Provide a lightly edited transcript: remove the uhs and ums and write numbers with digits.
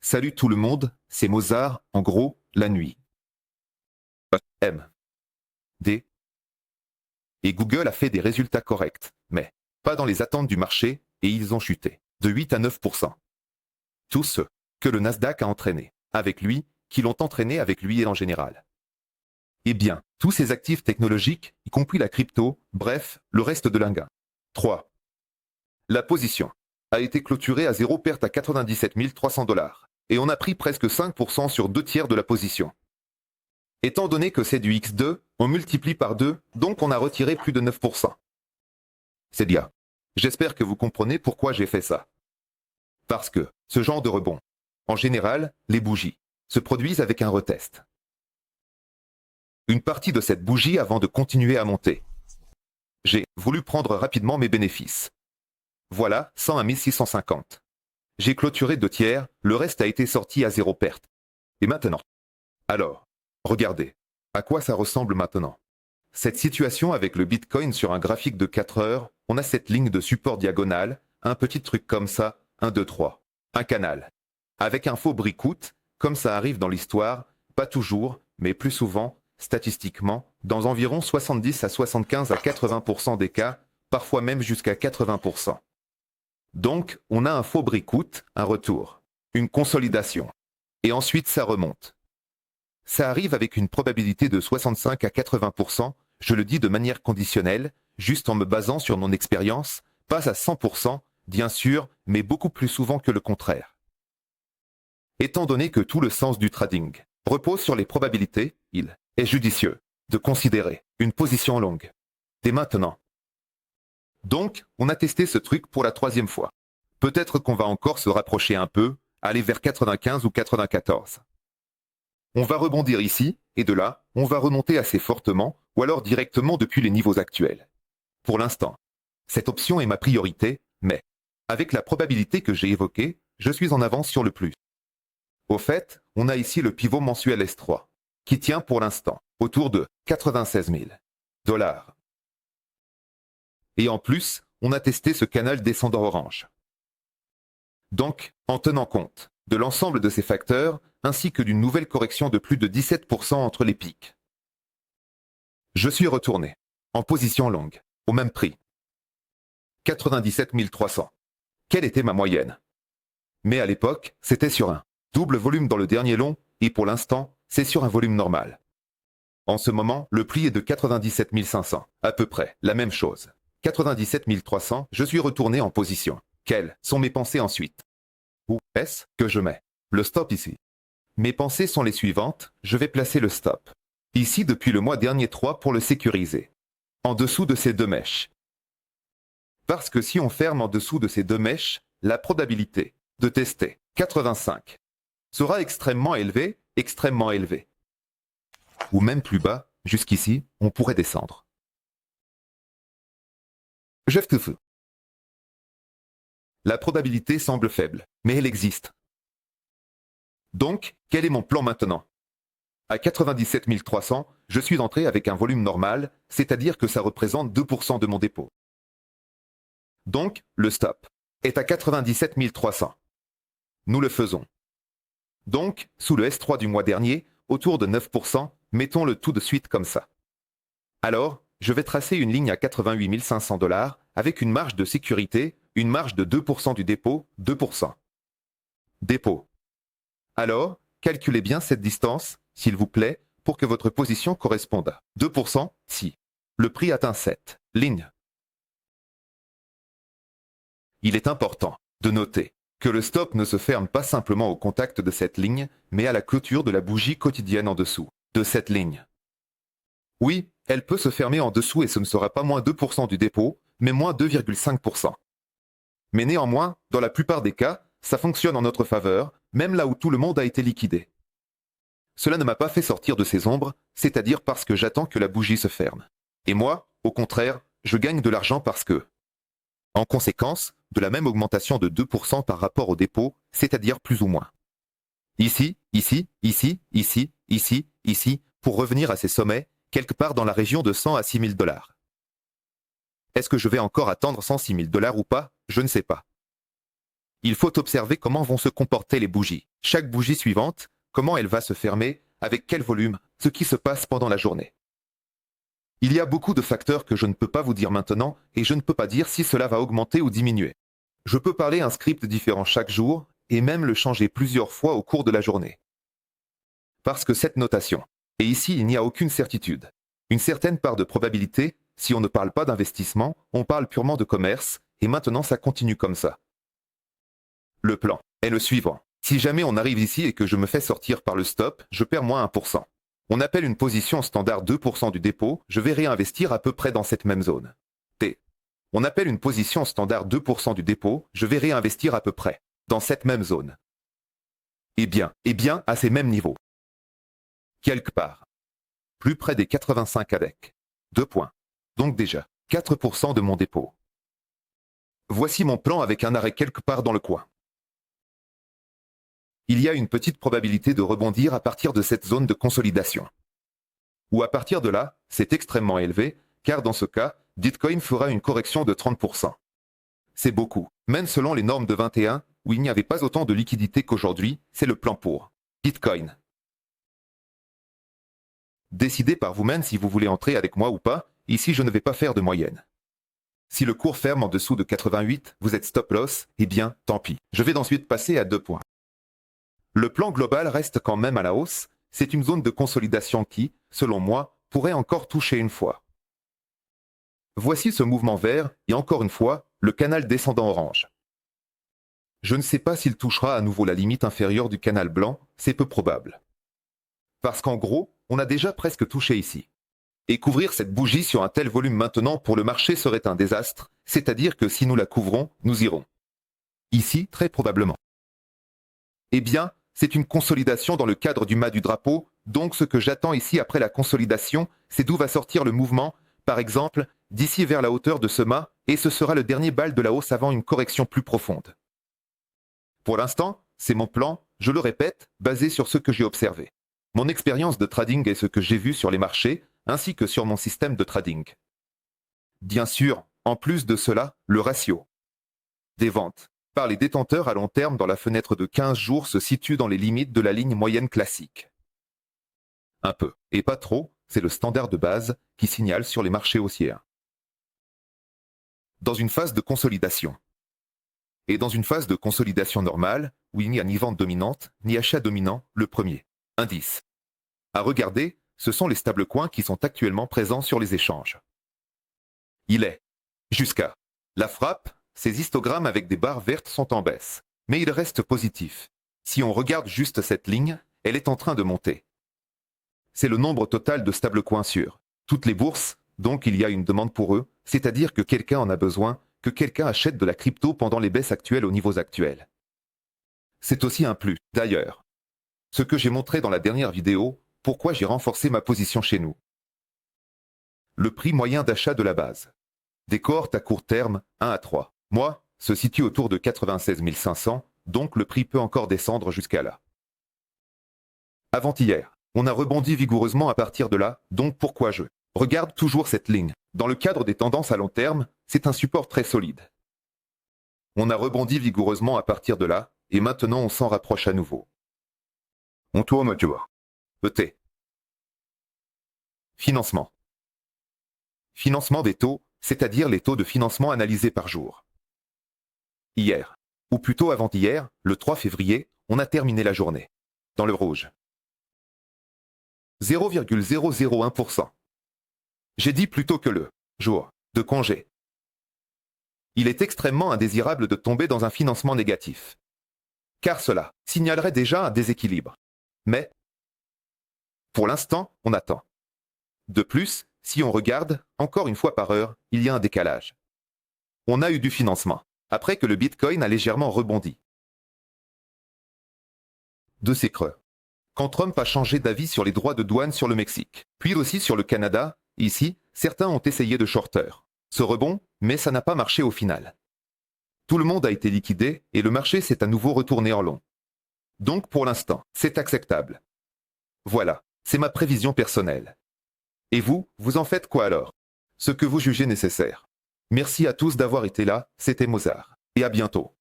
Salut tout le monde, c'est Mozart, en gros, la nuit. M. D. Et Google a fait des résultats corrects, mais pas dans les attentes du marché, et ils ont chuté de 8 à 9%. Tous ceux que le Nasdaq a entraînés avec lui, qui l'ont entraîné avec lui et en général. Eh bien, tous ces actifs technologiques, y compris la crypto, bref, le reste de l'ingin. 3. La position a été clôturée à zéro perte à 97 300 $, et on a pris presque 5% sur 2/3 de la position. Étant donné que c'est du X2, on multiplie par 2, donc on a retiré plus de 9%. C'est bien. J'espère que vous comprenez pourquoi j'ai fait ça. Parce que ce genre de rebond, en général, les bougies, se produisent avec un retest. Une partie de cette bougie avant de continuer à monter. J'ai voulu prendre rapidement mes bénéfices. Voilà, 100 à 1650. J'ai clôturé 2/3, le reste a été sorti à zéro perte. Et maintenant? Alors, regardez, à quoi ça ressemble maintenant? Cette situation avec le Bitcoin sur un graphique de 4 heures, on a cette ligne de support diagonale, un petit truc comme ça, 1, 2, 3, un canal. Avec un faux breakout, comme ça arrive dans l'histoire, pas toujours, mais plus souvent, statistiquement, dans environ 70 à 75 à 80% des cas, parfois même jusqu'à 80%. Donc, on a un faux breakout, un retour, une consolidation. Et ensuite, ça remonte. Ça arrive avec une probabilité de 65 à 80%, je le dis de manière conditionnelle, juste en me basant sur mon expérience, pas à 100%, bien sûr, mais beaucoup plus souvent que le contraire. Étant donné que tout le sens du trading repose sur les probabilités, il est judicieux de considérer une position longue. Dès maintenant. Donc, on a testé ce truc pour la 3e fois. Peut-être qu'on va encore se rapprocher un peu, aller vers 95 ou 94. On va rebondir ici, et de là, on va remonter assez fortement, ou alors directement depuis les niveaux actuels. Pour l'instant, cette option est ma priorité, mais, avec la probabilité que j'ai évoquée, je suis en avance sur le plus. Au fait, on a ici le pivot mensuel S3, qui tient pour l'instant autour de 96 000 $. Et en plus, on a testé ce canal descendant orange. Donc, en tenant compte de l'ensemble de ces facteurs, ainsi que d'une nouvelle correction de plus de 17% entre les pics, je suis retourné en position longue, au même prix. 97 300. Quelle était ma moyenne? Mais à l'époque, c'était sur un double volume dans le dernier long, et pour l'instant, c'est sur un volume normal. En ce moment, le prix est de 97 500, à peu près la même chose. 97 300, je suis retourné en position. Quelles sont mes pensées ensuite? Où est-ce que je mets le stop ici? Mes pensées sont les suivantes, je vais placer le stop ici depuis le mois dernier 3 pour le sécuriser, en dessous de ces deux mèches. Parce que si on ferme en dessous de ces deux mèches, la probabilité de tester 85 sera extrêmement élevée, ou même plus bas, jusqu'ici, on pourrait descendre. Jeff Tufu. La probabilité semble faible, mais elle existe. Donc, quel est mon plan maintenant? À 97 300, je suis entré avec un volume normal, c'est-à-dire que ça représente 2% de mon dépôt. Donc, le stop est à 97 300. Nous le faisons. Donc, sous le S3 du mois dernier, autour de 9%, mettons le tout de suite comme ça. Alors, je vais tracer une ligne à 88 500 $ avec une marge de sécurité, une marge de 2% du dépôt, 2%. Dépôt. Alors, calculez bien cette distance, s'il vous plaît, pour que votre position corresponde à 2% si le prix atteint cette ligne. Il est important de noter que le stop ne se ferme pas simplement au contact de cette ligne, mais à la clôture de la bougie quotidienne en dessous de cette ligne. Oui, elle peut se fermer en dessous et ce ne sera pas moins 2% du dépôt, mais moins 2,5%. Mais néanmoins, dans la plupart des cas, ça fonctionne en notre faveur, même là où tout le monde a été liquidé. Cela ne m'a pas fait sortir de ces ombres, c'est-à-dire parce que j'attends que la bougie se ferme. Et moi, au contraire, je gagne de l'argent parce que, en conséquence, de la même augmentation de 2% par rapport au dépôt, c'est-à-dire plus ou moins. Ici, pour revenir à ces sommets, quelque part dans la région de 100 à 6 000 $. Est-ce que je vais encore attendre 106 000 $ ou pas? Je ne sais pas. Il faut observer comment vont se comporter les bougies. Chaque bougie suivante, comment elle va se fermer, avec quel volume, ce qui se passe pendant la journée. Il y a beaucoup de facteurs que je ne peux pas vous dire maintenant et je ne peux pas dire si cela va augmenter ou diminuer. Je peux parler un script différent chaque jour et même le changer plusieurs fois au cours de la journée. Parce que cette notation, et ici il n'y a aucune certitude, une certaine part de probabilité, si on ne parle pas d'investissement, on parle purement de commerce, et maintenant ça continue comme ça. Le plan est le suivant. Si jamais on arrive ici et que je me fais sortir par le stop, je perds moins 1%. On appelle une position standard 2% du dépôt, je vais réinvestir à peu près dans cette même zone. T. On appelle une position standard 2% du dépôt, je vais réinvestir à peu près dans cette même zone. Eh bien, à ces mêmes niveaux. Quelque part. Plus près des 85 avec 2 points. Donc déjà, 4% de mon dépôt. Voici mon plan avec un arrêt quelque part dans le coin. Il y a une petite probabilité de rebondir à partir de cette zone de consolidation. Ou à partir de là, c'est extrêmement élevé, car dans ce cas, Bitcoin fera une correction de 30%. C'est beaucoup, même selon les normes de 21, où il n'y avait pas autant de liquidité qu'aujourd'hui, c'est le plan pour Bitcoin. Décidez par vous-même si vous voulez entrer avec moi ou pas, ici je ne vais pas faire de moyenne. Si le cours ferme en dessous de 88, vous êtes stop loss, eh bien, tant pis. Je vais ensuite passer à 2 points. Le plan global reste quand même à la hausse, c'est une zone de consolidation qui, selon moi, pourrait encore toucher une fois. Voici ce mouvement vert, et encore une fois, le canal descendant orange. Je ne sais pas s'il touchera à nouveau la limite inférieure du canal blanc, c'est peu probable. Parce qu'en gros, on a déjà presque touché ici. Et couvrir cette bougie sur un tel volume maintenant pour le marché serait un désastre, c'est-à-dire que si nous la couvrons, nous irons. Ici, très probablement. Eh bien, c'est une consolidation dans le cadre du mât du drapeau, donc ce que j'attends ici après la consolidation, c'est d'où va sortir le mouvement, par exemple, d'ici vers la hauteur de ce mât, et ce sera le dernier bal de la hausse avant une correction plus profonde. Pour l'instant, c'est mon plan, je le répète, basé sur ce que j'ai observé. Mon expérience de trading et ce que j'ai vu sur les marchés, ainsi que sur mon système de trading. Bien sûr, en plus de cela, le ratio des ventes par les détenteurs à long terme dans la fenêtre de 15 jours se situe dans les limites de la ligne moyenne classique. Un peu, et pas trop, c'est le standard de base qui signale sur les marchés haussiers. Dans une phase de consolidation. Et dans une phase de consolidation normale, où il n'y a ni vente dominante, ni achat dominant, le premier indice à regarder, ce sont les stablecoins qui sont actuellement présents sur les échanges. Il est jusqu'à la frappe. Ces histogrammes avec des barres vertes sont en baisse, mais ils restent positifs. Si on regarde juste cette ligne, elle est en train de monter. C'est le nombre total de stablecoins sur toutes les bourses, donc il y a une demande pour eux, c'est-à-dire que quelqu'un en a besoin, que quelqu'un achète de la crypto pendant les baisses actuelles aux niveaux actuels. C'est aussi un plus, d'ailleurs. Ce que j'ai montré dans la dernière vidéo, pourquoi j'ai renforcé ma position chez nous. Le prix moyen d'achat de la base. Des cohortes à court terme, 1 à 3 mois, se situe autour de 96 500, donc le prix peut encore descendre jusqu'à là. Avant-hier, on a rebondi vigoureusement à partir de là, donc pourquoi je regarde toujours cette ligne. Dans le cadre des tendances à long terme, c'est un support très solide. On a rebondi vigoureusement à partir de là, et maintenant on s'en rapproche à nouveau. On tourne, tu vois. ET. Financement. Financement des taux, c'est-à-dire les taux de financement analysés par jour. Hier, ou plutôt avant-hier, le 3 février, on a terminé la journée dans le rouge. 0,001%. J'ai dit plutôt que le jour de congé. Il est extrêmement indésirable de tomber dans un financement négatif, car cela signalerait déjà un déséquilibre. Mais, pour l'instant, on attend. De plus, si on regarde, encore une fois par heure, il y a un décalage. On a eu du financement, après que le Bitcoin a légèrement rebondi. De ces creux. Quand Trump a changé d'avis sur les droits de douane sur le Mexique, puis aussi sur le Canada, ici, certains ont essayé de shorter ce rebond, mais ça n'a pas marché au final. Tout le monde a été liquidé et le marché s'est à nouveau retourné en long. Donc pour l'instant, c'est acceptable. Voilà, c'est ma prévision personnelle. Et vous, vous en faites quoi alors? Ce que vous jugez nécessaire. Merci à tous d'avoir été là, c'était Mozart. Et à bientôt.